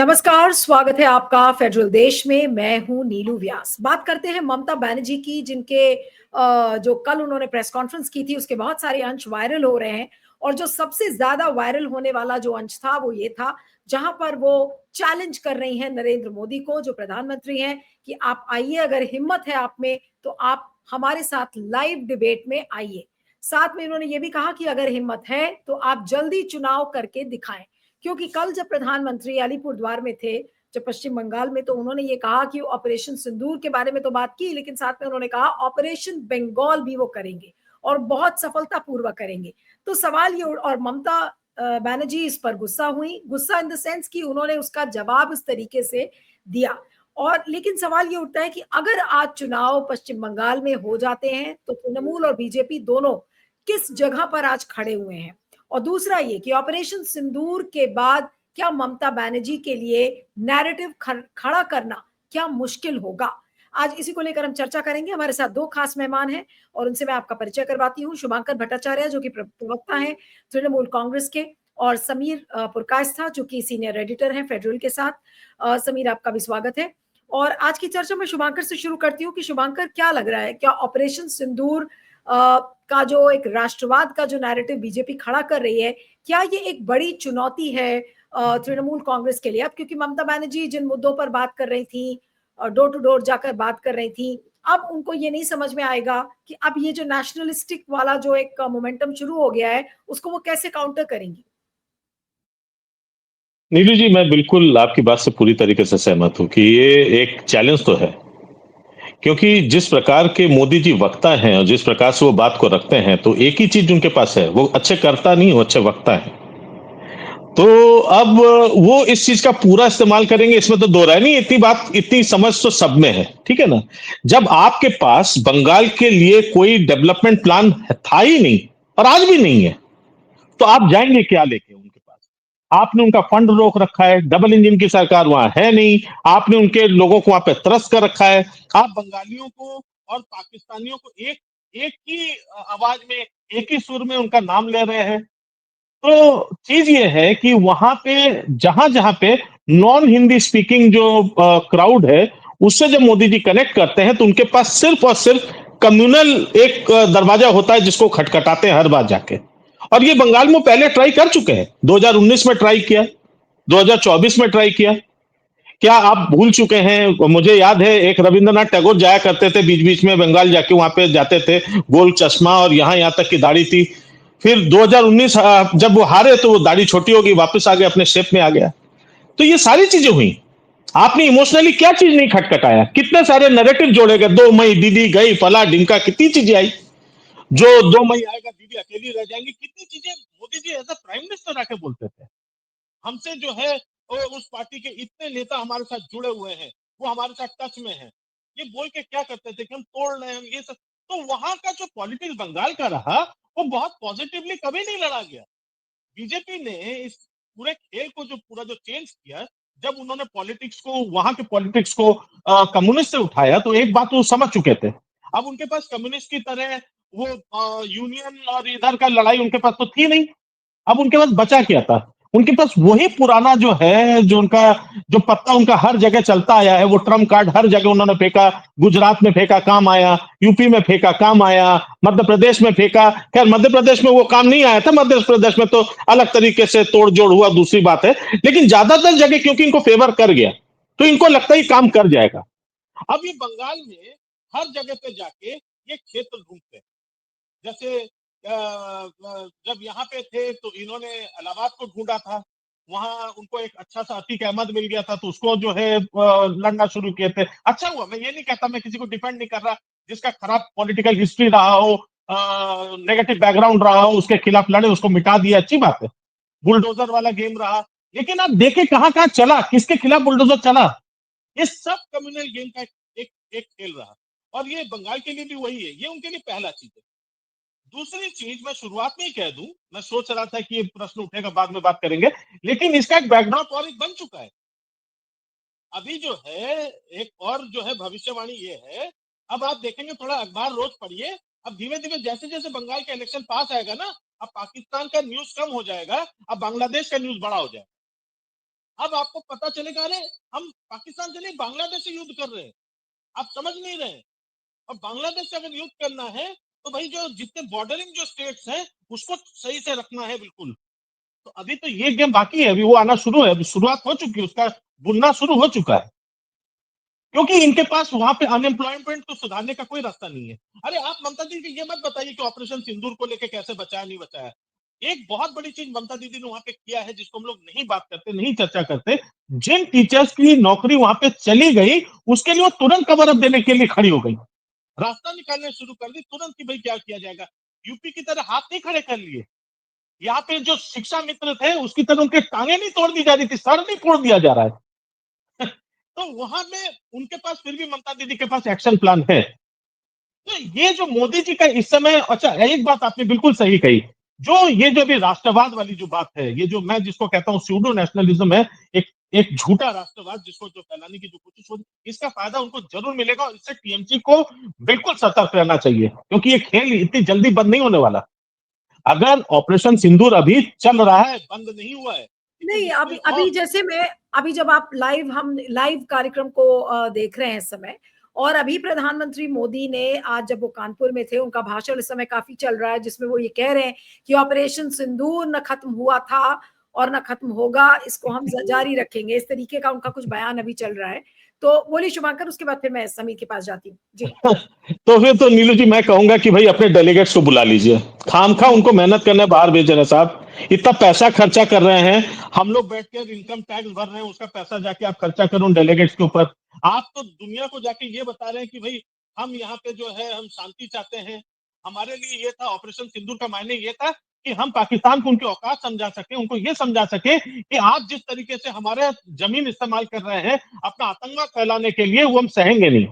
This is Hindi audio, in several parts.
नमस्कार, स्वागत है आपका फेडरल देश में। मैं हूं नीलू व्यास। बात करते हैं ममता बनर्जी की, जिनके जो कल उन्होंने प्रेस कॉन्फ्रेंस की थी, उसके बहुत सारे अंश वायरल हो रहे हैं। और जो सबसे ज्यादा वायरल होने वाला जो अंश था वो ये था, जहां पर वो चैलेंज कर रही हैं नरेंद्र मोदी को, जो प्रधानमंत्री हैं, कि आप आइए, अगर हिम्मत है आप में तो आप हमारे साथ लाइव डिबेट में आइए। साथ में उन्होंने ये भी कहा कि अगर हिम्मत है तो आप जल्दी चुनाव करके दिखाएं। क्योंकि कल जब प्रधानमंत्री अलीपुरद्वार में थे, जब पश्चिम बंगाल में, तो उन्होंने ये कहा कि ऑपरेशन सिंदूर के बारे में तो बात की, लेकिन साथ में उन्होंने कहा ऑपरेशन बंगाल भी वो करेंगे और बहुत सफलतापूर्वक करेंगे। तो सवाल ये, और ममता बनर्जी इस पर गुस्सा हुई, गुस्सा इन द सेंस कि उन्होंने उसका जवाब इस तरीके से दिया। और लेकिन सवाल ये उठता है कि अगर आज चुनाव पश्चिम बंगाल में हो जाते हैं तो तृणमूल और बीजेपी दोनों किस जगह पर आज खड़े हुए हैं। और दूसरा ये कि ऑपरेशन सिंदूर के बाद क्या ममता बनर्जी के लिए नैरेटिव खड़ा करना क्या मुश्किल होगा। आज इसी को लेकर हम चर्चा करेंगे। हमारे साथ दो खास मेहमान हैं और उनसे मैं आपका परिचय करवाती हूँ। शुभांकर भट्टाचार्य, जो कि प्रवक्ता हैं तृणमूल कांग्रेस के, और समीर पुरकायस्था, जो कि सीनियर एडिटर हैं फेडरल के साथ। समीर, आपका भी स्वागत है। और आज की चर्चा में शुभांकर से शुरू करती हूँ कि शुभांकर, क्या लग रहा है, क्या ऑपरेशन सिंदूर का जो एक राष्ट्रवाद का जो नैरेटिव बीजेपी खड़ा कर रही है, क्या ये एक बड़ी चुनौती है तृणमूल कांग्रेस के लिए? अब क्योंकि ममता बनर्जी जिन मुद्दों पर बात कर रही थी, डोर टू डोर जाकर बात कर रही थी, अब उनको ये नहीं समझ में आएगा कि अब ये जो नेशनलिस्टिक वाला जो एक मोमेंटम शुरू हो गया है, उसको वो कैसे काउंटर करेंगी। नीलू जी, मैं बिल्कुल आपकी बात से पूरी तरीके से सहमत हूँ कि ये एक चैलेंज तो है। क्योंकि जिस प्रकार के मोदी जी वक्ता हैं और जिस प्रकार से वो बात को रखते हैं, तो एक ही चीज उनके पास है, वो अच्छे करता नहीं, वो अच्छे वक्ता है। तो अब वो इस चीज का पूरा इस्तेमाल करेंगे, इसमें तो दो राय नहीं। इतनी बात, इतनी समझ तो सब में है, ठीक है ना। जब आपके पास बंगाल के लिए कोई डेवलपमेंट प्लान था ही नहीं और आज भी नहीं है, तो आप जाएंगे क्या लेके उनके पास? आपने उनका फंड रोक रखा है, डबल इंजन की सरकार वहां है नहीं। आपने उनके लोगों को वहां पे त्रस्त कर रखा है। आप बंगालियों को और पाकिस्तानियों को एक एक ही आवाज में, एक ही सुर में उनका नाम ले रहे हैं। तो चीज ये है कि वहां पे जहां जहां पे नॉन हिंदी स्पीकिंग जो क्राउड है, उससे जब मोदी जी कनेक्ट करते हैं, तो उनके पास सिर्फ और सिर्फ कम्युनल एक दरवाजा होता है जिसको खटखटाते हैं हर बार जाके। और ये बंगाल में पहले ट्राई कर चुके हैं, 2019 में ट्राई किया, 2024 में ट्राई किया। क्या आप भूल चुके हैं? मुझे याद है, एक रविंद्रनाथ टैगोर जाया करते थे बीच बीच में बंगाल, जाके वहां पे जाते थे, गोल चश्मा और यहाँ तक की दाढ़ी थी। फिर 2019 जब वो हारे तो वो दाढ़ी छोटी होगी, वापस आ गए, अपने शेप में आ गया। तो ये सारी चीजें हुई। आपने इमोशनली क्या चीज नहीं खटखटाया? कितने सारे नैरेटिव जोड़े गए, 2 मई दीदी गई, फला ढिमका, कितनी चीजें आई। जो 2 मई आएगा दीदी अकेली रह जाएंगी, कितनी चीजें Modi ji as a prime minister आके बोलते थे। हमसे जो है उस पार्टी के इतने नेता हमारे साथ जुड़े हुए हैं, वो हमारे साथ टच में है, ये बोल के क्या करते थे कि हम तोड़ रहे हैं, हम ये सब। तो वहां का जो पॉलिटिक्स बंगाल का रहा, वो बहुत पॉजिटिवली कभी नहीं लड़ा गया। बीजेपी ने इस पूरे खेल को जो पूरा जो चेंज किया, जब उन्होंने पॉलिटिक्स को, वहां के पॉलिटिक्स को कम्युनिस्ट से उठाया, तो एक बात वो समझ चुके थे। अब उनके पास कम्युनिस्ट की तरह वो यूनियन और इधर का लड़ाई उनके पास तो थी नहीं। अब उनके पास बचा क्या था? उनके पास वही पुराना जो है, जो उनका जो पत्ता उनका हर जगह चलता आया है, वो ट्रम्प कार्ड हर जगह उन्होंने फेंका। गुजरात में फेंका, काम आया। यूपी में फेंका, काम आया। मध्य प्रदेश में फेंका, खैर मध्य प्रदेश में वो काम नहीं आया था, मध्य प्रदेश में तो अलग तरीके से तोड़ जोड़ हुआ, दूसरी बात है। लेकिन ज्यादातर जगह क्योंकि इनको फेवर कर गया, तो इनको लगता है काम कर जाएगा। अब ये बंगाल में हर जगह पे जाके ये क्षेत्र ढूंढते हैं। जैसे जब यहाँ पे थे तो इन्होंने इलाहाबाद को ढूंढा था, वहां उनको एक अच्छा सा अतीक अहमद मिल गया था, तो उसको जो है लड़ना शुरू किए थे। अच्छा हुआ, मैं ये नहीं कहता, मैं किसी को डिफेंड नहीं कर रहा, जिसका खराब पॉलिटिकल हिस्ट्री रहा हो, नेगेटिव बैकग्राउंड रहा हो, उसके खिलाफ लड़े, उसको मिटा दिया, अच्छी बात है। बुलडोजर वाला गेम रहा, लेकिन आप देखे कहां कहां चला, किसके खिलाफ बुलडोजर चला। ये सब कम्युनल गेम का एक खेल रहा। और ये बंगाल के लिए भी वही है, ये उनके लिए पहला चीज है। दूसरी चीज मैं शुरुआत में ही कह दूं, मैं सोच रहा था कि ये प्रश्न उठेगा, बाद में बात करेंगे, लेकिन इसका एक बैकड्रॉप और एक बन चुका है। अभी जो है एक और जो है भविष्यवाणी ये है, अब आप देखेंगे, थोड़ा अखबार रोज पढ़िए, अब धीमे धीमे जैसे जैसे बंगाल का इलेक्शन पास आएगा ना, अब पाकिस्तान का न्यूज कम हो जाएगा, अब बांग्लादेश का न्यूज बड़ा हो जाएगा। अब आपको पता चलेगा, अरे हम पाकिस्तान से नहीं बांग्लादेश से युद्ध कर रहे हैं, आप समझ नहीं रहे। और बांग्लादेश से अगर युद्ध करना है तो भाई जो जितने बॉर्डरिंग जो स्टेट्स हैं उसको सही से रखना है बिल्कुल। तो अभी तो ये गेम बाकी है, अभी वो आना शुरू है, अभी शुरुआत हो चुकी है, उसका बुनना शुरू हो चुका है, क्योंकि इनके पास वहां पे अनएम्प्लॉयमेंट तो सुधारने का कोई रास्ता नहीं है। अरे आप ममता दीदी ये मत बताइए कि ऑपरेशन सिंदूर को लेकर कैसे बचाया नहीं बचाया। एक बहुत बड़ी चीज ममता दीदी ने वहां पे किया है जिसको हम लोग नहीं बात करते, नहीं चर्चा करते। जिन टीचर्स की नौकरी वहां पे चली गई उसके लिए वो तुरंत कवर अप देने के लिए खड़ी हो गई, रास्ता निकालने शुरू कर दी तुरंत कि भाई क्या किया जाएगा। यूपी की तरह हाथ नहीं खड़े कर लिए, यहाँ पे जो शिक्षा मित्र थे उसकी तरह उनके टांगे नहीं तोड़ दी जा रही थी, सर नहीं फोड़ दिया जा रहा है। तो वहां में उनके पास फिर भी ममता दीदी के पास एक्शन प्लान है। तो ये जो मोदी जी का इस समय, अच्छा एक बात आपने बिल्कुल सही कही, जो ये जो भी राष्ट्रवाद वाली जो बात है, ये जो मैं जिसको कहता हूँ स्यूडो नेशनलिज्म है, एक एक झूठा राष्ट्रवाद जिसको जो फैलाने की जो कोशिश हो, इसका फायदा उनको जरूर मिलेगा और इससे टीएमसी को बिल्कुल सतर्क रहना चाहिए, क्योंकि ये खेल इतनी जल्दी बंद नहीं होने वाला। अगर ऑपरेशन सिंदूर अभी चल रहा है, बंद नहीं हुआ है, लेकिन नहीं, इसमें अभी अभी और जैसे मैं, अभी जब आप हम लाइव कार्यक्रम को देख रहे हैं इस समय, और अभी प्रधानमंत्री मोदी ने आज जब वो कानपुर में थे, उनका भाषण इस समय काफी चल रहा है जिसमें वो ये कह रहे हैं कि ऑपरेशन सिंदूर न खत्म हुआ था और न खत्म होगा, इसको हम जारी रखेंगे, इस तरीके का उनका कुछ बयान अभी चल रहा है। तो बोलिए शुभांकर, उसके बाद फिर मैं समीर के पास जाती हूँ जी। तो फिर तो नीलू जी मैं कहूंगा कि भाई अपने डेलीगेट्स को बुला लीजिए, खामखा उनको मेहनत करने बाहर भेज रहे हैं साहब, इतना पैसा खर्चा कर रहे हैं, हम लोग बैठ कर इनकम टैक्स भर रहे हैं, उसका पैसा जाके आप खर्चा करो उन डेलीगेट्स के ऊपर। आप तो दुनिया को जाके ये बता रहे हैं कि भाई हम यहाँ पे जो है हम शांति चाहते हैं। हमारे लिए ये था ऑपरेशन सिंदूर का मायने ये था कि हम पाकिस्तान को उनकी औकात समझा सके, उनको ये समझा सके कि आप जिस तरीके से हमारे जमीन इस्तेमाल कर रहे हैं अपना आतंकवाद फैलाने के लिए, वो हम सहेंगे नहीं।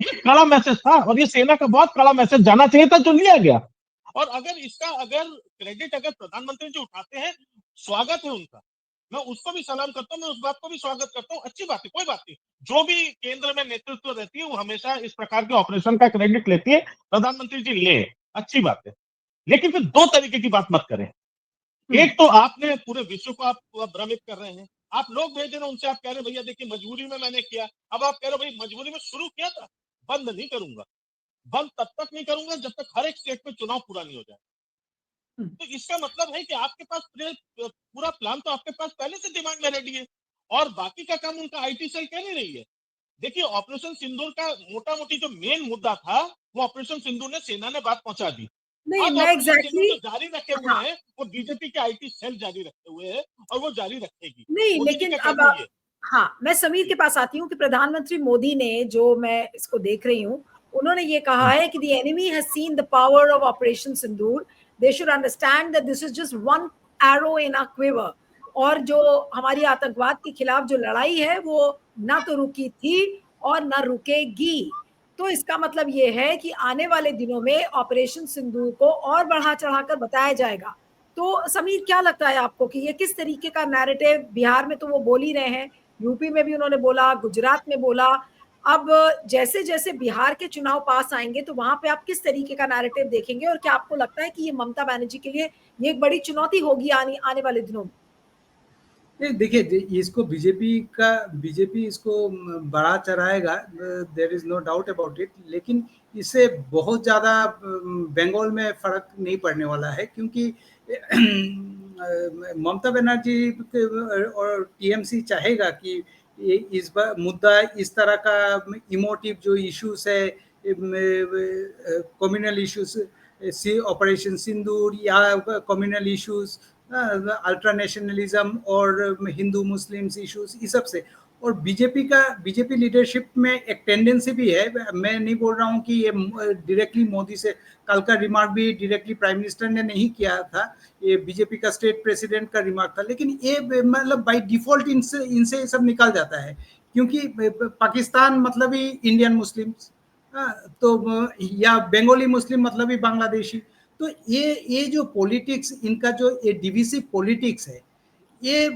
ये कड़ा मैसेज था और ये सेना का बहुत कड़ा मैसेज जाना चाहिए था जो लिया गया। और अगर इसका अगर क्रेडिट अगर प्रधानमंत्री जी उठाते हैं, स्वागत है उनका, मैं उसको भी सलाम करता हूँ, मैं उस बात को भी स्वागत करता हूँ, अच्छी बात है, कोई बात नहीं। जो भी केंद्र में नेतृत्व रहती है वो हमेशा इस प्रकार के ऑपरेशन का क्रेडिट लेती है, प्रधानमंत्री जी ले, अच्छी बात है। लेकिन फिर दो तरीके की बात मत करें। एक तो आपने पूरे विश्व को आप भ्रमित कर रहे हैं, आप लोग भेज रहे हैं उनसे, आप कह रहे हैं भैया देखिए मजबूरी में मैंने किया। अब आप कह रहे हो भाई मजबूरी में शुरू किया था, बंद नहीं करूंगा। बंद तब तक नहीं करूंगा जब तक हर एक स्टेट में चुनाव पूरा नहीं हो जाए। तो इसका मतलब है कि आपके पास पूरा प्लान तो आपके पास पहले से दिमाग में रेडी है, और बाकी का काम उनका आईटी सेल कह नहीं रही है। देखिए ऑपरेशन सिंदूर का मोटा मोटी जो मेन मुद्दा था वो ऑपरेशन सिंदूर ने सेना ने बात पहुंचा दी। नहीं, अब मैं ऑपरेशन सिंदूर एग्जैक्टली जो जारी रखे हुए हाँ, हैं वो बीजेपी के आईटी सेल जारी रखे हुए हैं और वो जारी रखेगी। नहीं, मोदी जी लेकिन का अब कहना आप, ये। हाँ, मैं समीर के पास आती हूँ कि प्रधानमंत्री मोदी ने, जो मैं इसको देख रही हूँ, उन्होंने ये कहा है कि the enemy has seen the power of operation Sindoor, they should understand that this is just one arrow in a quiver. और जो हमारी आतंकवाद के खिलाफ जो लड़ाई है वो ना तो रुकी थी और ना रुकेगी। तो इसका मतलब ये है कि आने वाले दिनों में ऑपरेशन सिंदूर को और बढ़ा चढ़ाकर बताया जाएगा। तो समीर, क्या लगता है आपको कि ये किस तरीके का नैरेटिव, बिहार में तो वो बोल ही रहे हैं, यूपी में भी उन्होंने बोला, गुजरात में बोला, अब जैसे जैसे बिहार के चुनाव पास आएंगे तो वहां पे आप किस तरीके का नैरेटिव देखेंगे, और क्या आपको लगता है कि ये ममता बनर्जी के लिए ये एक बड़ी चुनौती होगी आने वाले दिनों में? नहीं देखिए, इसको बीजेपी इसको बढ़ा चढ़ाएगा, there is no doubt about it, लेकिन इससे बहुत ज़्यादा बंगाल में फर्क नहीं पड़ने वाला है, क्योंकि ममता बनर्जी और टीएमसी चाहेगा कि इस बार मुद्दा इस तरह का इमोटिव जो इश्यूज है, कम्युनल इश्यूज, ऑपरेशन सिंदूर या कम्युनल इश्यूज, अल्ट्रा नेशनलिज्म और हिंदू मुस्लिम्स इश्यूज, इस सब से, और बीजेपी लीडरशिप में एक टेंडेंसी भी है। मैं नहीं बोल रहा हूँ कि ये डायरेक्टली मोदी से, कल का रिमार्क भी डायरेक्टली प्राइम मिनिस्टर ने नहीं किया था, ये बीजेपी का स्टेट प्रेसिडेंट का रिमार्क था, लेकिन ये मतलब बाय डिफॉल्ट इनसे सब निकल जाता है, क्योंकि पाकिस्तान मतलब ही इंडियन मुस्लिम्स, तो या बंगाली मुस्लिम मतलब ही बांग्लादेशी। तो ये जो पॉलिटिक्स इनका, जो ये डिविसिव पॉलिटिक्स है, ये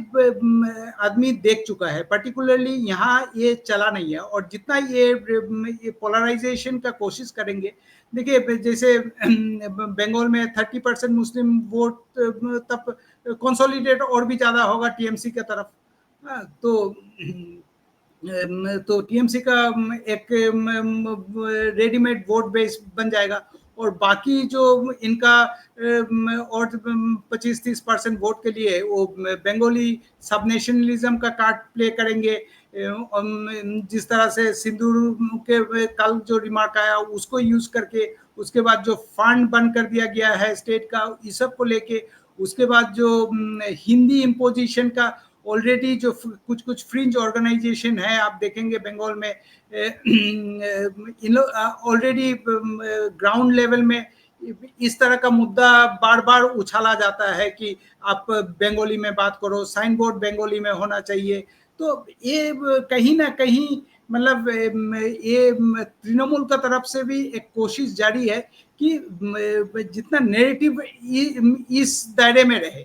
आदमी देख चुका है, पर्टिकुलरली यहाँ ये चला नहीं है। और जितना ये पोलराइजेशन का कोशिश करेंगे, देखिए जैसे बंगाल में 30% मुस्लिम वोट, तब कंसोलिडेट और भी ज़्यादा होगा टीएमसी की तरफ, तो टीएमसी का एक रेडीमेड वोट बेस बन जाएगा और बाकी जो इनका और 25-30% वोट के लिए वो बंगाली सब नेशनलिज्म का कार्ड प्ले करेंगे। जिस तरह से सिंदूर के कल जो रिमार्क आया उसको यूज करके, उसके बाद जो फंड बंद कर दिया गया है स्टेट का, इस सब को लेके, उसके बाद जो हिंदी इम्पोजिशन का ऑलरेडी जो कुछ कुछ फ्रिंज ऑर्गेनाइजेशन है आप देखेंगे बंगाल में, ऑलरेडी ग्राउंड लेवल में इस तरह का मुद्दा बार बार उछाला जाता है कि आप बंगाली में बात करो, साइन बोर्ड बंगाली में होना चाहिए। तो ये कहीं ना कहीं मतलब ये तृणमूल का तरफ से भी एक कोशिश जारी है कि जितना नैरेटिव इस दायरे में रहे,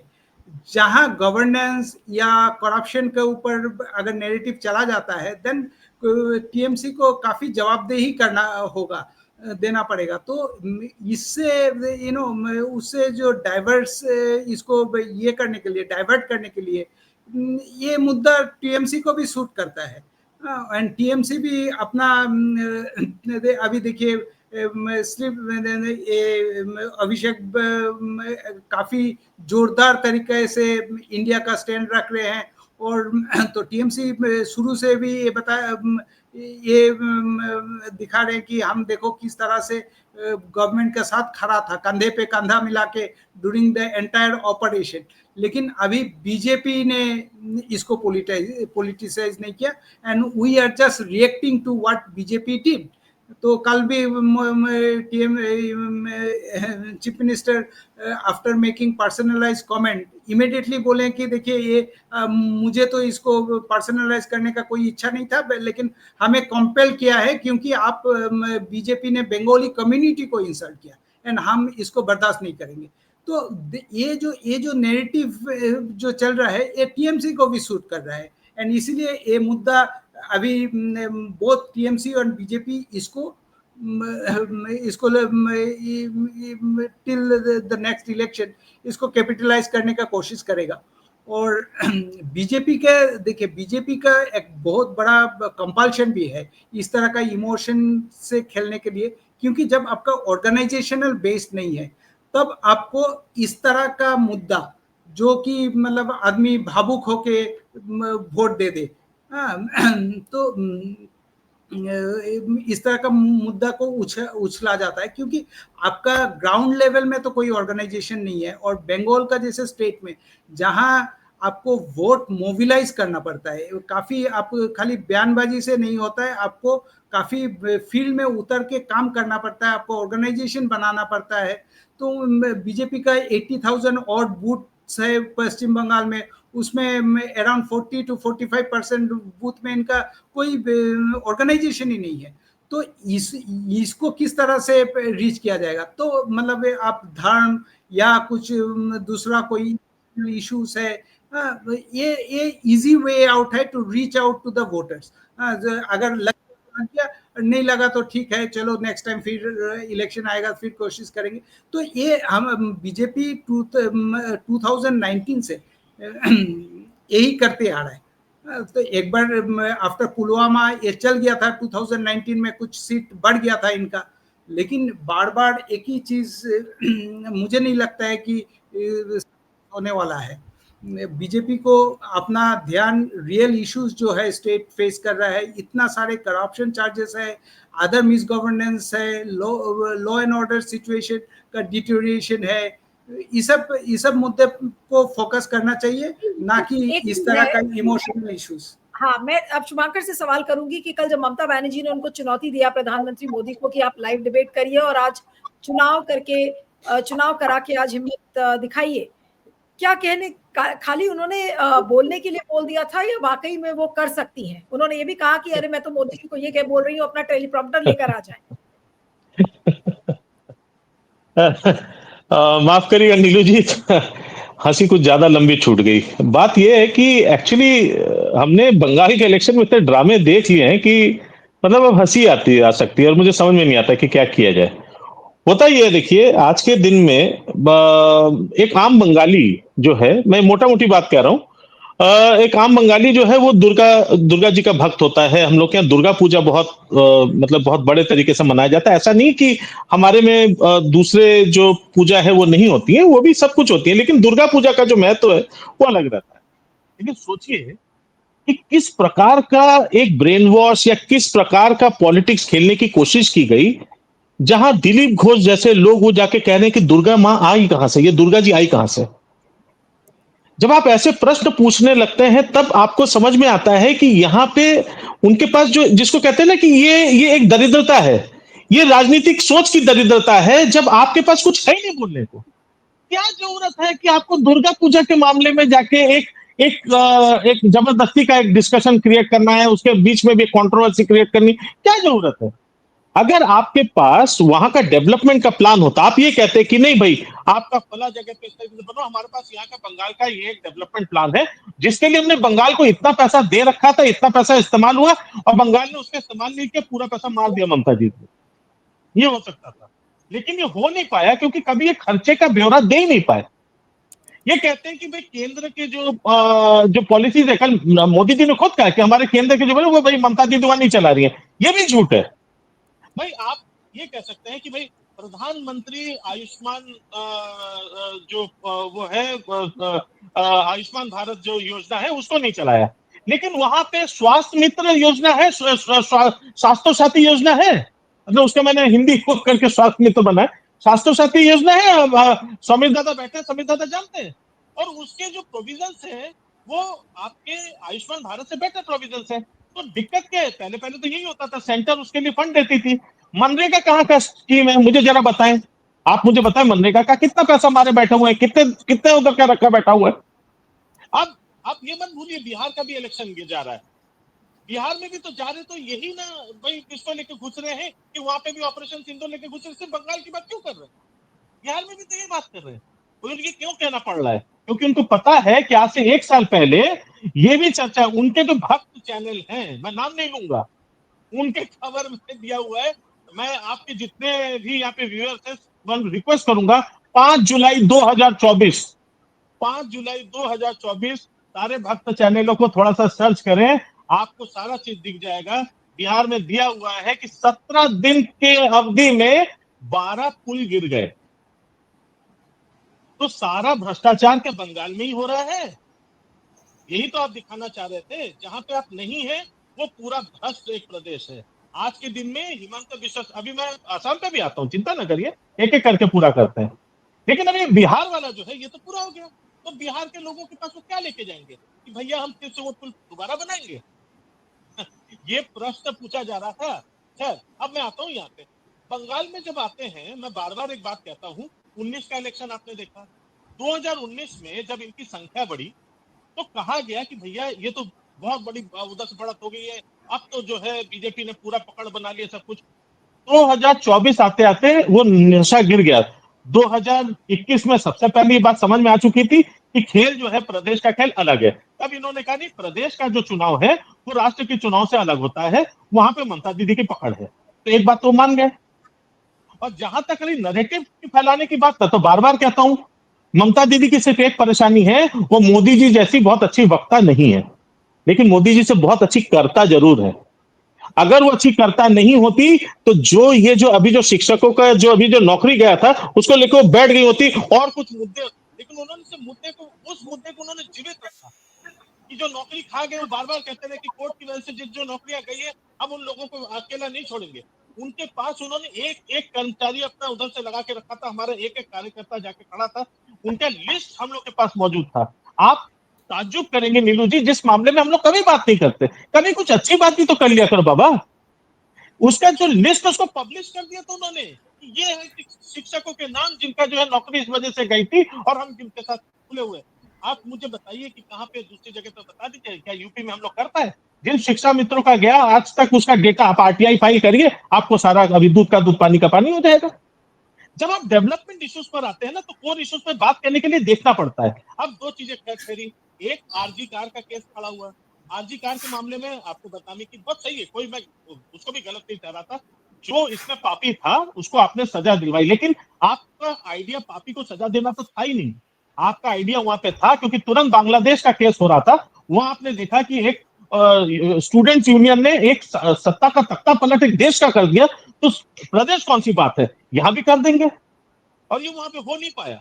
जहां गवर्नेंस या करप्शन के ऊपर अगर नैरेटिव चला जाता है देन टीएमसी को काफी जवाबदेही करना होगा, देना पड़ेगा। तो इससे उससे जो डाइवर्स इसको ये करने के लिए, डाइवर्ट करने के लिए ये मुद्दा टीएमसी को भी सूट करता है। एंड टीएमसी भी अपना अभी देखिए सिर्फ अभिषेक काफी जोरदार तरीके से इंडिया का स्टैंड रख रहे हैं और तो टीएमसी शुरू से भी ये दिखा रहे हैं कि हम देखो किस तरह से गवर्नमेंट के साथ खड़ा था, कंधे पे कंधा मिला के ड्यूरिंग द एंटायर ऑपरेशन। लेकिन अभी बीजेपी ने इसको पोलिटिसाइज नहीं किया and we are just reacting to what BJP did. तो कल भी chief minister after making personalise comment immediately बोले कि देखिए ये मुझे तो इसको पर्सनलाइज करने का कोई इच्छा नहीं था, लेकिन हमें कंपेल किया है क्योंकि आप बीजेपी ने बंगाली कम्युनिटी को इंसल्ट किया एंड हम इसको बर्दाश्त नहीं करेंगे। तो ये जो नैरेटिव जो चल रहा है ये टीएमसी को भी सूट कर रहा है एंड इसीलिए ये मुद्दा अभी बोथ टीएमसी और बीजेपी इसको टिल द नेक्स्ट इलेक्शन इसको कैपिटलाइज करने का कोशिश करेगा। और बीजेपी के देखिए, बीजेपी का एक बहुत बड़ा कंपल्शन भी है इस तरह का इमोशन से खेलने के लिए, क्योंकि जब आपका ऑर्गेनाइजेशनल बेस्ड नहीं है तब आपको इस तरह का मुद्दा जो कि मतलब आदमी भावुक होके वोट दे दे, तो इस तरह का मुद्दा को उछला जाता है क्योंकि आपका ग्राउंड लेवल में तो कोई ऑर्गेनाइजेशन नहीं है। और बंगाल का जैसे स्टेट में जहां आपको वोट मोबिलाइज करना पड़ता है, काफी आप खाली बयानबाजी से नहीं होता है, आपको काफी फील्ड में उतर के काम करना पड़ता है, आपको ऑर्गेनाइजेशन बनाना पड़ता है। तो बीजेपी का 80,000 और बूथ है पश्चिम बंगाल में, उसमें अराउंड 40 to 45% बूथ में इनका कोई ऑर्गेनाइजेशन ही नहीं है। तो इसको किस तरह से रीच किया जाएगा? तो मतलब आप धर्म या कुछ दूसरा कोई इश्यूज है, ये इजी वे आउट है to reach out to the voters. अगर लगा नहीं लगा तो ठीक है, चलो नेक्स्ट टाइम फिर इलेक्शन आएगा फिर कोशिश करेंगे। तो ये हम बीजेपी 2019 से यही करते आ रहा है। तो एक बार आफ्टर पुलवामा ये चल गया था, 2019 में कुछ सीट बढ़ गया था इनका, लेकिन बार बार एक ही चीज मुझे नहीं लगता है कि होने वाला है। बीजेपी को अपना ध्यान रियल इश्यूज जो है स्टेट फेस कर रहा है, इतना सारे करप्शन चार्जेस है, अदर मिस गवर्नेंस है, लॉ एंड ऑर्डर सिचुएशन का डिटेरियोरेशन है, इस सब मुद्दे को फोकस करना चाहिए, ना कि इस तरह का इमोशनल इश्यूज। हाँ, मैं अब शुभांकर से सवाल करूंगी कि कल जब ममता बनर्जी ने उनको चुनौती दिया प्रधानमंत्री मोदी को कि आप लाइव डिबेट करिए और आज चुनाव करा के आज हिम्मत दिखाइए, क्या कहने खाली उन्होंने बोलने के लिए बोल दिया था या वाकई में वो कर सकती हैं? उन्होंने ये भी कहा कि अरे मैं तो मोदी जी को ये क्या बोल रही हूँ, अपना टेलीप्रॉम्प्टर लेकर आ जाए। माफ करिएगा नीलू जी, हंसी कुछ ज्यादा लंबी छूट गई। बात यह है कि एक्चुअली हमने बंगाल के इलेक्शन में इतने ड्रामे देख लिए हैं कि मतलब अब हंसी आ सकती है और मुझे समझ में नहीं आता कि क्या किया जाए। होता ही है, देखिए आज के दिन में एक आम बंगाली जो है, मैं मोटा मोटी बात कह रहा हूं, एक आम बंगाली जो है वो दुर्गा दुर्गा जी का भक्त होता है। हम लोग के यहाँ दुर्गा पूजा बहुत मतलब बहुत बड़े तरीके से मनाया जाता है। ऐसा नहीं कि हमारे में दूसरे जो पूजा है वो नहीं होती है, वो भी सब कुछ होती है, लेकिन दुर्गा पूजा का जो महत्व है वो अलग रहता है। लेकिन सोचिए कि किस प्रकार का एक ब्रेन वॉश या किस प्रकार का पॉलिटिक्स खेलने की कोशिश की गई, जहां दिलीप घोष जैसे लोग वो जाके कह रहे हैं कि दुर्गा माँ आई कहां से, ये दुर्गा जी आई कहां से। जब आप ऐसे प्रश्न पूछने लगते हैं तब आपको समझ में आता है कि यहाँ पे उनके पास जो जिसको कहते हैं ना कि ये एक दरिद्रता है, ये राजनीतिक सोच की दरिद्रता है जब आपके पास कुछ है ही नहीं बोलने को। क्या जरूरत है कि आपको दुर्गा पूजा के मामले में जाके एक जबरदस्ती का एक डिस्कशन क्रिएट करना है, उसके बीच में भी कंट्रोवर्सी क्रिएट करनी, क्या जरूरत है? अगर आपके पास वहां का डेवलपमेंट का प्लान होता, आप ये कहते कि नहीं भाई आपका फला जगह पे इस तरीके से बनो, हमारे पास यहाँ का बंगाल का ये एक डेवलपमेंट प्लान है जिसके लिए हमने बंगाल को इतना पैसा दे रखा था, इतना पैसा इस्तेमाल हुआ और बंगाल ने उसका इस्तेमाल नहीं किया, पूरा पैसा मार दिया ममता जी को। ये हो सकता था, लेकिन ये हो नहीं पाया क्योंकि कभी ये खर्चे का ब्यौरा दे ही नहीं पाए। ये कहते हैं कि भाई केंद्र के जो पॉलिसीज है, कल मोदी जी ने खुद कहा कि हमारे केंद्र के जो वो भाई ममता जी दुआ नहीं चला रही है, ये भी झूठ है। भाई आप ये कह सकते हैं कि भाई प्रधानमंत्री आयुष्मान जो वो है आयुष्मान भारत जो योजना है उसको नहीं चलाया, लेकिन वहां पे स्वास्थ्य मित्र योजना है, स्वास्थ्य साथी योजना है, मतलब उसका मैंने हिंदी को करके स्वास्थ्य मित्र बनाया, स्वास्थ्य साथी योजना है। समीर दादा बैठे, समीर दादा जानते हैं, और उसके जो प्रोविजंस है वो आपके आयुष्मान भारत से बेटर प्रोविजंस है। तो दिक्कत क्या है? पहले पहले तो यही होता था, सेंटर उसके लिए फंड देती थी। मनरेगा कहाँ का स्कीम है, मुझे जरा बताएं। आप मुझे बताएं मनरेगा का कितना पैसा हमारे बैठे हुए हैं, कितने कितने उधर का रखा बैठा हुआ है। अब आप ये मत भूलिए, बिहार का भी इलेक्शन जा रहा है, बिहार में भी तो जा रहे तो यही ना भाई, किसको लेके घुस रहे हैं कि वहां पे भी ऑपरेशन सिंधु लेके घुस रहे, सिर्फ बंगाल की बात क्यों कर रहे हैं? बिहार में भी तो ये बात कर रहे हैं। तो उनकी क्यों कहना पड़ रहा है? क्योंकि उनको पता है कि आज से 1 साल पहले ये भी चर्चा, उनके जो भक्त चैनल हैं, मैं नाम नहीं लूंगा, उनके खबर में दिया हुआ है। मैं आपके जितने भी यहाँ पे व्यूअर्स हैं, मैं रिक्वेस्ट करूंगा 5 जुलाई 2024, 5 जुलाई 2024 सारे भक्त चैनलों को थोड़ा सा सर्च करें, आपको सारा चीज दिख जाएगा। बिहार में दिया हुआ है कि 17 दिन के अवधि में 12 पुल गिर गए। तो सारा भ्रष्टाचार के बंगाल में ही हो रहा है। यही तो आप दिखाना चाह रहे थे, जहां पे आप नहीं है वो पूरा भ्रष्ट एक प्रदेश है। आज के दिन में हिमंत बिश्वा, अभी मैं आसाम पे भी आता हूँ, चिंता ना करिए, एक एक करके पूरा करते हैं। लेकिन अभी बिहार वाला जो है ये तो पूरा हो गया, तो बिहार के लोगों के पास वो क्या लेके जाएंगे कि भैया हम फिर से वो पुल दोबारा बनाएंगे? ये प्रश्न पूछा जा रहा था। खैर, अब मैं आता हूँ यहाँ पे, बंगाल में जब आते हैं, मैं बार बार एक बात कहता हूँ, 19 का इलेक्शन आपने देखा, 2019 में जब इनकी संख्या बढ़ी तो कहा गया कि भैया ये तो बहुत बड़ी उधर से बढ़त हो गई है, अब तो जो है बीजेपी ने पूरा पकड़ बना लिया सब कुछ। 2024 आते आते वो नशा गिर गया। 2021 में सबसे पहले ये बात समझ में आ चुकी थी कि खेल जो है प्रदेश का खेल अलग है। तब इन्होंने कहा नहीं, प्रदेश का जो चुनाव है वो राष्ट्र के चुनाव से अलग होता है, वहां पे ममता दीदी की पकड़ है। तो एक बात तो मान गए। और जहां तक रही नैरेटिव फैलाने की बात, तो बार बार कहता हूं, ममता दीदी की सिर्फ एक परेशानी है, वो मोदी जी जैसी बहुत अच्छी वक्ता नहीं है, लेकिन मोदी जी से बहुत अच्छी कर्ता जरूर है। अगर वो अच्छी कर्ता नहीं होती तो जो अभी जो शिक्षकों का जो अभी जो नौकरी गया था उसको लेकर वो बैठ गई होती और कुछ मुद्दे, लेकिन उन्होंने उस मुद्दे को उन्होंने जीवित रखा कि जो नौकरी खा गए, वो बार बार कहते रहे कि कोर्ट की वजह से जो नौकरियां गई है हम उन लोगों को अकेला नहीं छोड़ेंगे। उनके पास उन्होंने एक एक कर्मचारी अपना उधर से लगा के रखा था, हमारा एक एक कार्यकर्ता जाके खड़ा था, उनका लिस्ट हम लोग के पास मौजूद था। आप ताज्जुब करेंगे नीलू जी, जिस मामले में हम लोग कभी बात नहीं करते, कभी कुछ अच्छी बात भी तो कर लिया करो बाबा। उसका जो लिस्ट उसको पब्लिश कर दिया था उन्होंने, ये है शिक्षकों के नाम जिनका जो है नौकरी इस वजह से गई थी और हम जिनके साथ खुले हुए। आप मुझे बताइए कि कहाँ पे दूसरी जगह पे बता दीजिए, क्या यूपी में हम लोग करता है? जिन शिक्षा मित्रों का गया आज तक उसका डेटा आप आरटीआई फाइल करिए, आपको सारा अभी दूध का दूध पानी का पानी हो जाएगा। जब आप डेवलपमेंट इश्यूज पर आते हैं ना, तो कोर इश्यूज पर बात करने के लिए देखना पड़ता है। अब दो चीजें खैरी, एक आरजी कार का केस खड़ा हुआ। आरजी कार के मामले में आपको बताने की बात सही है, कोई मैं उसको भी गलत नहीं ठहराता, जो इसमें पापी था उसको आपने सजा दिलवाई, लेकिन आपका आइडिया पापी को सजा देना तो था ही नहीं। आपका आइडिया वहां पे था, क्योंकि तुरंत बांग्लादेश का केस हो रहा था, वहां आपने देखा कि एक स्टूडेंट्स यूनियन ने एक सत्ता का तख्ता पलट एक देश का कर दिया, तो प्रदेश कौन सी बात है, यहां भी कर देंगे। और ये वहां पे हो नहीं पाया।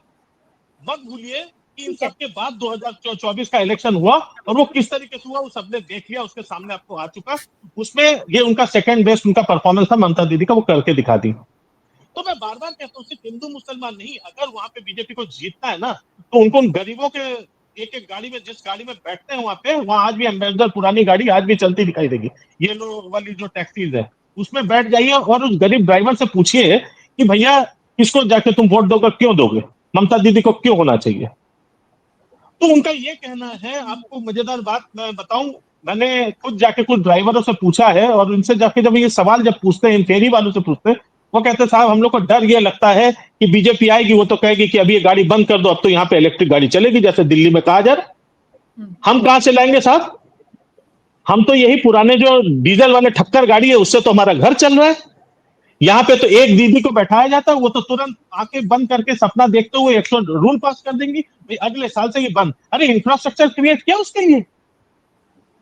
मत भूलिए कि इन ठीक है। सब के बाद 2024 का इलेक्शन हुआ, और वो किस तरीके से हुआ वो सबने देख लिया, उसके सामने आपको आ चुका। उसमें ये उनका सेकंड बेस्ट उनका परफॉर्मेंस था, ममता दीदी का, वो करके दिखा दी। तो मैं बार बार कहता हूँ, सिर्फ हिंदू मुसलमान नहीं, अगर वहां पे बीजेपी को जीतना है ना, तो उनको उन गरीबों के एक एक गाड़ी में, जिस गाड़ी में बैठते हैं वहां पे, वहां आज भी एम्बेसडर पुरानी गाड़ी आज भी चलती दिखाई देगी, ये लो वाली जो टैक्सीज है, उसमें बैठ जाइए और उस गरीब ड्राइवर से पूछिए कि भैया किसको जाके तुम वोट दोगे, क्यों दोगे, ममता दीदी को क्यों होना चाहिए। तो उनका ये कहना है। आपको मजेदार बात मैं बताऊं, मैंने खुद जाके कुछ ड्राइवरों से पूछा है, और उनसे जाके जब ये सवाल जब पूछते हैं, इन फेरी वालों से पूछते हैं, वो कहते हैं साहब हम लोग को डर ये लगता है कि बीजेपी आएगी, वो तो कहेगी कि अभी ये गाड़ी बंद कर दो, अब तो यहाँ पे इलेक्ट्रिक गाड़ी चलेगी, जैसे दिल्ली में कहा जा रहा है। हम कहां से लाएंगे साहब, हम तो यही पुराने जो डीजल वाले ठक्कर गाड़ी है उससे तो हमारा घर चल रहा है। यहाँ पे तो एक दीदी को बैठाया जाता है, वो तो तुरंत आके बंद करके सपना देखते हुए 100 रूल पास कर देंगी, भाई अगले साल से ये बंद। अरे इंफ्रास्ट्रक्चर क्रिएट किया उसके लिए।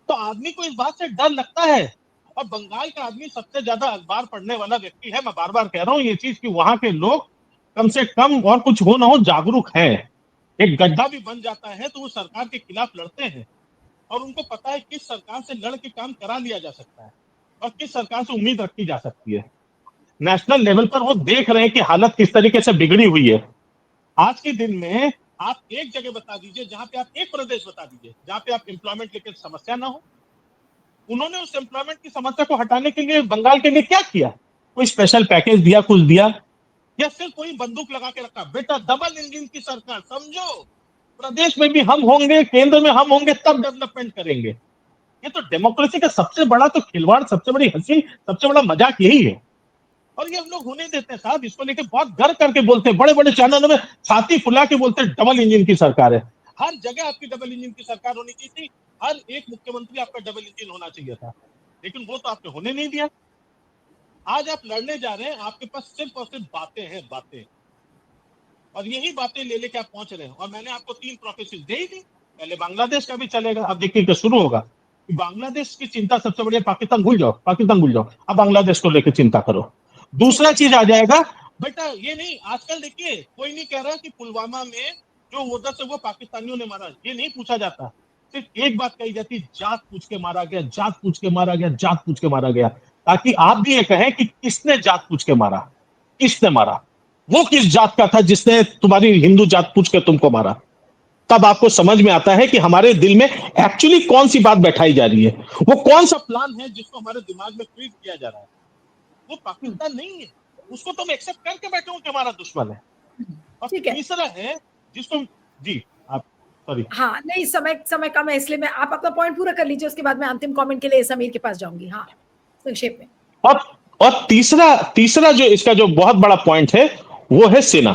तो आदमी को इस बात से डर लगता है। और बंगाल का आदमी सबसे ज्यादा अखबार पढ़ने वाला व्यक्ति है, मैं बार बार कह रहा हूं ये चीज कि वहां के लोग कम से कम, और कुछ हो ना हो, जागरूक है। एक गड्ढा भी बन जाता है तो वो सरकार के खिलाफ लड़ते हैं, और उनको पता है किस सरकार से लड़ के काम करा लिया जा सकता है और किस सरकार से उम्मीद रखी जा सकती है। नेशनल लेवल पर वो देख रहे हैं कि हालत किस तरीके से बिगड़ी हुई है। आज के दिन में आप एक जगह बता दीजिए, जहां पे आप एक प्रदेश बता दीजिए जहां पे आप एम्प्लॉयमेंट लेकर समस्या ना हो। उन्होंने उस एम्प्लॉयमेंट की समस्या को हटाने के लिए बंगाल के लिए क्या किया? कोई स्पेशल पैकेज दिया, कुछ दिया, या सिर्फ कोई बंदूक लगा के रखा, बेटा डबल इंजन की सरकार समझो, प्रदेश में भी हम होंगे, केंद्र में हम होंगे, तब डेवलपमेंट करेंगे। ये तो डेमोक्रेसी का सबसे बड़ा तो खिलवाड़, सबसे बड़ी हंसी, सबसे बड़ा मजाक यही है। और ये हम लोग होने देते हैं साहब, इसको लेके बहुत गर्व करके बोलते हैं, बड़े बड़े चैनलों में छाती फुला के बोलते हैं डबल इंजन की सरकार है। हर जगह आपकी डबल इंजन की सरकार होनी चाहिए थी, हर एक मुख्यमंत्री आपका डबल इंजन होना चाहिए था, लेकिन वो तो आपने होने नहीं दिया। आज आप लड़ने जा रहे हैं, आपके पास सिर्फ और सिर्फ बातें हैं, बातें, और यही बातें ले लेके आप पहुंच रहे हैं। और मैंने आपको 3 प्रोफेसिस दे ही दी, पहले बांग्लादेश का भी चलेगा, अब देखिए कि शुरू होगा कि बांग्लादेश की चिंता सबसे बढ़िया, पाकिस्तान भूल जाओ, पाकिस्तान भूल जाओ, अब बांग्लादेश को लेकर चिंता करो। दूसरा चीज आ जाएगा, बेटा ये नहीं, आजकल देखिए कोई नहीं कह रहा कि पुलवामा में जो उधर से वो पाकिस्तानियों ने मारा, ये नहीं पूछा जाता। सिर्फ एक बात कही जाती, जात पूछ के मारा गया, जात पूछ के मारा गया, जात पूछ के मारा गया, ताकि आप भी ये कहें कि किसने जात पूछ के मारा, किसने मारा, वो किस जात का था जिसने तुम्हारी हिंदू जात पूछ के तुमको मारा। तब आपको समझ में आता है कि हमारे दिल में एक्चुअली कौन सी बात बैठाई जा रही है, वो कौन सा प्लान है जिसको हमारे दिमाग में फीड किया जा रहा है। वो पाकिस्तान नहीं है, उसको तुम एक्सेप्ट करके बैठे हो कि हमारा दुश्मन है। और ठीक है। तीसरा है जिसको, जी आप, सॉरी, हाँ, नहीं, समय समय कम है, इसलिए मैं, आप अपना पॉइंट पूरा कर लीजिए, उसके बाद मैं अंतिम कमेंट के लिए समीर के पास जाऊंगी। हाँ, संक्षेप में। और और तीसरा तीसरा जो इसका जो बहुत बड़ा पॉइंट है वो है सेना।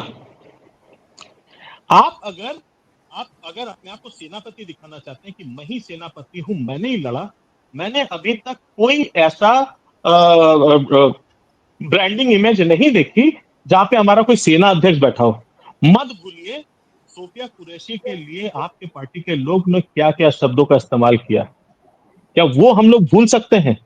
आप अगर अपने आप को सेनापति दिखाना चाहते हैं कि मैं ही सेनापति हूं, मैंने ही लड़ा, मैंने अभी तक कोई ऐसा ब्रांडिंग इमेज नहीं देखी जहां पे हमारा कोई सेना अध्यक्ष बैठा हो। मत भूलिए सोफिया कुरैशी के लिए आपके पार्टी के लोग ने क्या क्या शब्दों का इस्तेमाल किया, क्या वो हम लोग भूल सकते हैं?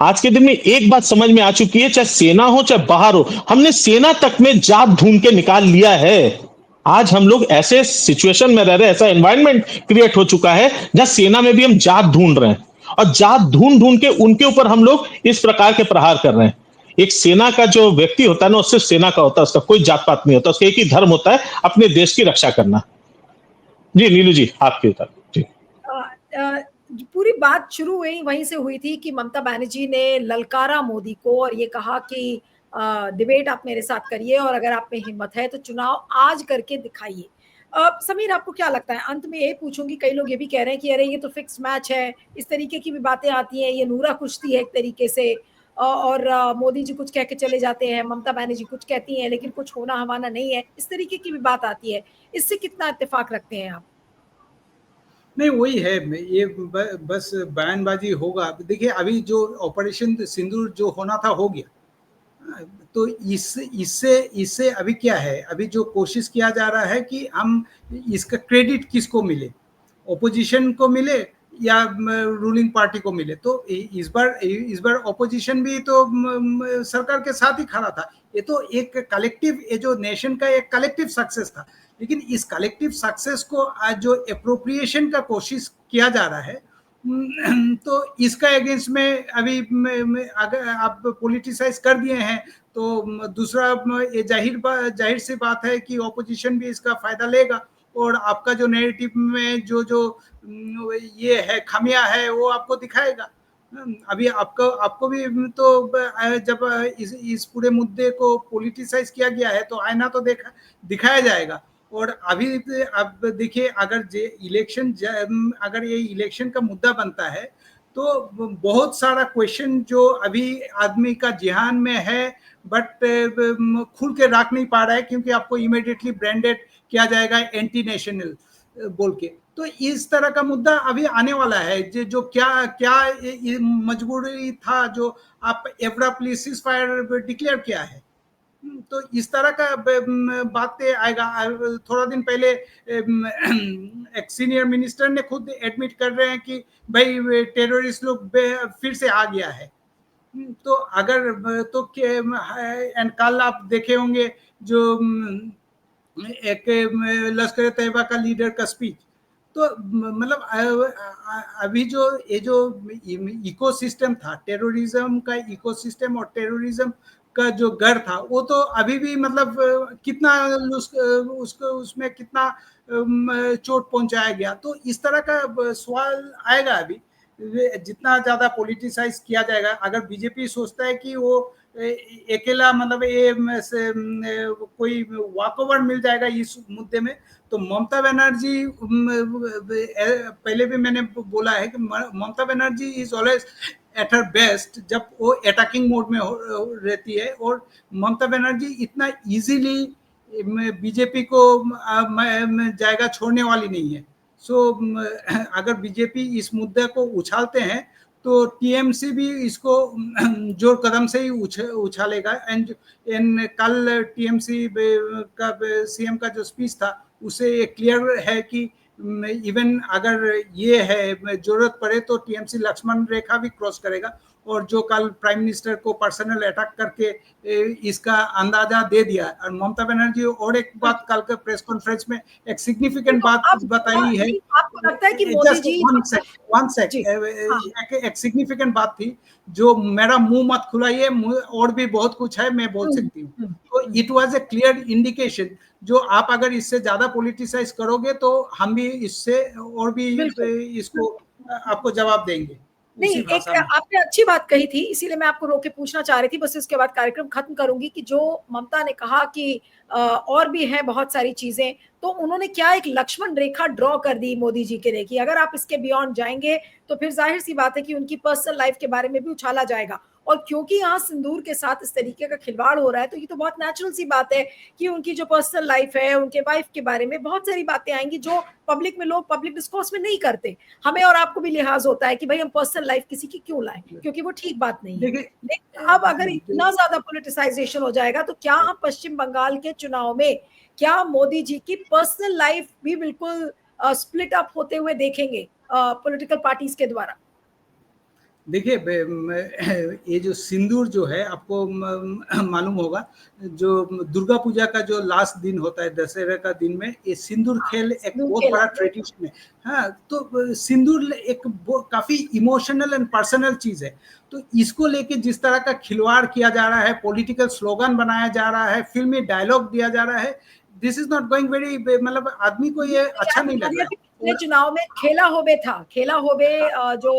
आज के दिन में एक बात समझ में आ चुकी है, चाहे सेना हो चाहे बाहर हो, हमने सेना तक में जात ढूंढ के निकाल लिया है। आज हम लोग ऐसे सिचुएशन में रह रहे हैं, ऐसा एनवायरनमेंट क्रिएट हो चुका है जहां सेना में भी हम जात ढूंढ रहे हैं, और जात ढूंढ ढूंढ के उनके ऊपर हम लोग इस प्रकार के प्रहार कर रहे हैं। एक सेना का जो व्यक्ति होता है ना, सिर्फ सेना का होता है, उसका कोई जात पात नहीं होता, उसका एक ही धर्म होता है, अपने देश की रक्षा करना। जी नीलू जी, आपकी तरफ जी। अ, पूरी बात शुरू हुई वहीं से हुई थी कि ममता बनर्जी ने ललकारा मोदी को और ये कहा कि डिबेट आप मेरे साथ करिए, और अगर आप में हिम्मत है तो चुनाव आज करके दिखाइए। समीर, आपको क्या लगता है? अंत में यही पूछूंगी, कई लोग ये भी कह रहे हैं कि अरे ये तो फिक्स मैच है, इस तरीके की भी बातें आती हैं, ये नूरा कुश्ती है एक तरीके से, और मोदी जी कुछ कह के चले जाते हैं, ममता बनर्जी कुछ कहती हैं, लेकिन कुछ होना हवाना नहीं है, इस तरीके की भी बात आती है। इससे कितना इत्तेफाक रखते हैं आप? नहीं, वही है, ये बस बयानबाजी होगा। देखिए, अभी जो ऑपरेशन सिंदूर जो होना था हो गया। तो इससे इससे अभी क्या है, अभी जो कोशिश किया जा रहा है कि हम इसका क्रेडिट किसको मिले, ओपोजिशन को मिले या रूलिंग पार्टी को मिले। तो इस बार ओपोजिशन भी तो सरकार के साथ ही खड़ा था। ये तो एक कलेक्टिव, ये जो नेशन का एक कलेक्टिव सक्सेस था। लेकिन इस कलेक्टिव सक्सेस को आज जो एप्रोप्रिएशन का कोशिश किया जा रहा है, तो इसका अगेंस्ट में अभी अगर आप पॉलिटिसाइज कर दिए हैं तो दूसरा ये जाहिर सी बात है कि ऑपोजिशन भी इसका फायदा लेगा और आपका जो नैरेटिव में जो जो ये है खामियां है वो आपको दिखाएगा। अभी आपको भी तो जब इस पूरे मुद्दे को पॉलिटिसाइज किया गया है तो आईना तो दिखाया जाएगा। और अभी अब देखिए, अगर ये इलेक्शन का मुद्दा बनता है तो बहुत सारा क्वेश्चन जो अभी आदमी का जिहान में है बट खुल के रख नहीं पा रहा है, क्योंकि आपको इमीडिएटली ब्रांडेड किया जाएगा एंटी नेशनल बोल के। तो इस तरह का मुद्दा अभी आने वाला है, जो क्या मजबूरी था जो आप एब्रप्टली सीज फायर डिक्लेयर किया है। तो इस तरह का बातें आएगा। थोड़ा दिन पहले एक सीनियर मिनिस्टर ने खुद एडमिट कर रहे हैं कि भाई टेररिस्ट लोग फिर से आ गया है। तो अगर तो एंड कल आप देखे होंगे जो एक लश्कर तैयबा का लीडर का स्पीच। तो मतलब अभी जो ये जो इकोसिस्टम था, टेररिज्म का इकोसिस्टम और टेररिज्म का जो घर था, वो तो अभी भी मतलब कितना उसको उसमें कितना चोट पहुंचाया गया। तो इस तरह का सवाल आएगा अभी, जितना ज्यादा पॉलिटिसाइज किया जाएगा। अगर बीजेपी सोचता है कि वो अकेला मतलब ये कोई वॉकओवर मिल जाएगा इस मुद्दे में, तो ममता बनर्जी, पहले भी मैंने बोला है कि Mamata Banerjee is always at her best जब वो अटैकिंग मोड में रहती है। और ममता बनर्जी इतना इजीली बीजेपी को जायगा छोड़ने वाली नहीं है। सो अगर बीजेपी इस मुद्दे को उछालते हैं तो टीएमसी भी इसको जोर कदम से ही उछालेगा। एंड कल टीएमसी का सीएम का जो स्पीच था उसे ये क्लियर है कि इवन अगर ये है जरूरत पड़े तो टीएमसी लक्ष्मण रेखा भी क्रॉस करेगा। और जो कल प्राइम मिनिस्टर को पर्सनल अटैक करके इसका अंदाजा दे दिया। और ममता बनर्जी और एक बात कल के प्रेस कॉन्फ्रेंस में एक सिग्निफिकेंट बात बताई है। आपको लगता है कि मोदी जी एक सिग्निफिकेंट बात थी जो मेरा मुंह मत खुलाइए, और भी बहुत कुछ है मैं बोल सकती हूँ। तो it was a clear indication जो आप अगर इससे ज्यादा पॉलिटिसाइज करोगे तो हम भी इससे और भी इसको आपको जवाब देंगे। नहीं, एक आपने अच्छी बात कही थी, इसीलिए मैं आपको रोक के पूछना चाह रही थी, बस इसके बाद कार्यक्रम खत्म करूंगी कि जो ममता ने कहा कि और भी है बहुत सारी चीजें, तो उन्होंने क्या एक लक्ष्मण रेखा ड्रॉ कर दी मोदी जी के लिए कि अगर आप इसके बियॉन्ड जाएंगे तो फिर जाहिर सी बात है कि उनकी पर्सनल लाइफ के बारे में भी उछाला जाएगा। और क्योंकि यहाँ सिंदूर के साथ इस तरीके का खिलवाड़ हो रहा है तो ये तो बहुत नेचुरल सी बात है कि उनकी जो पर्सनल लाइफ है, उनके वाइफ के बारे में बहुत सारी बातें आएंगी जो पब्लिक में लोग पब्लिक डिस्कोर्स में नहीं करते। हमें और आपको भी लिहाज होता है कि भाई हम पर्सनल लाइफ किसी की क्यों लाएं, क्योंकि वो ठीक बात नहीं है। लेकिन अब अगर इतना ज्यादा पॉलिटिसाइजेशन हो जाएगा तो क्या हम पश्चिम बंगाल के चुनाव में क्या मोदी जी की पर्सनल लाइफ भी बिल्कुल स्प्लिट अप होते हुए देखेंगे पॉलिटिकल पार्टीज के द्वारा? देखिए, ये जो सिंदूर जो है आपको मालूम होगा, जो दुर्गा पूजा का जो लास्ट दिन होता है दशहरा का दिन में, ये सिंदूर खेल एक बहुत बड़ा ट्रेडिशन है। हाँ, तो सिंदूर एक काफी इमोशनल एंड पर्सनल चीज है। तो इसको लेके जिस तरह का खिलवाड़ किया जा रहा है, पॉलिटिकल स्लोगन बनाया जा रहा है, फिल्मी डायलॉग दिया जा रहा है, this is not going very, मतलब आदमी को ये अच्छा नहीं लग रहा है। चुनाव में खेला होबे जो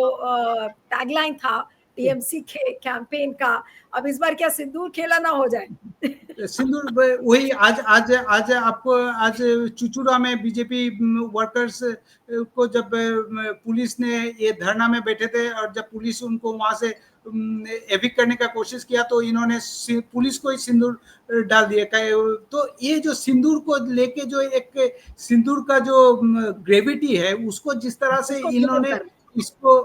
टैगलाइन था टीएमसी के कैंपेन का, अब इस बार क्या सिंदूर खेला ना हो जाए? सिंदूर वही आज आपको आज चुचुड़ा में बीजेपी वर्कर्स को जब पुलिस ने ये धरना में बैठे थे और जब पुलिस उनको वहां से एविक्ट करने का कोशिश किया तो इन्होंने पुलिस को ही सिंदूर डाल दिया। तो ये जो सिंदूर को लेके जो एक सिंदूर का जो ग्रेविटी है उसको जिस तरह से इन्होंने इसको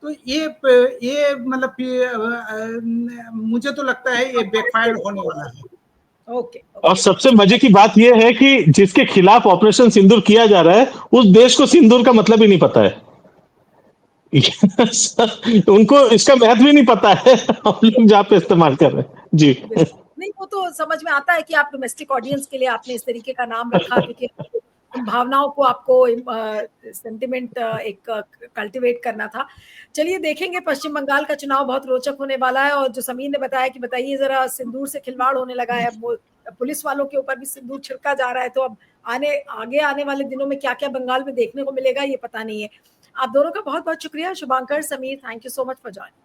तो ये मतलब मुझे तो लगता है ये बैकफायर होने वाला है। ओके और सबसे मजे की बात यह है कि जिसके खिलाफ ऑपरेशन सिंदूर किया जा रहा है उस देश को सिंदूर का मतलब ही नहीं पता है। उनको इसका महत्व ही नहीं पता है, हम लोग जहाँ पे इस्तेमाल कर रहे हैं। जी नहीं, वो तो समझ में आता है कि आप डोमेस्टिक ऑडियंस के लिए आपने इस तरीके का नाम रखा, क्योंकि उन भावनाओं को आपको सेंटिमेंट एक कल्टीवेट करना था। चलिए देखेंगे, पश्चिम बंगाल का चुनाव बहुत रोचक होने वाला है। और जो समीर ने बताया कि बताइए जरा, सिंदूर से खिलवाड़ होने लगा है, पुलिस वालों के ऊपर भी सिंदूर छिड़का जा रहा है, तो अब आगे आने वाले दिनों में क्या क्या बंगाल में देखने को मिलेगा ये पता नहीं है। आप दोनों का बहुत बहुत शुक्रिया, Shubhankar, Sameer, thank you so much for joining.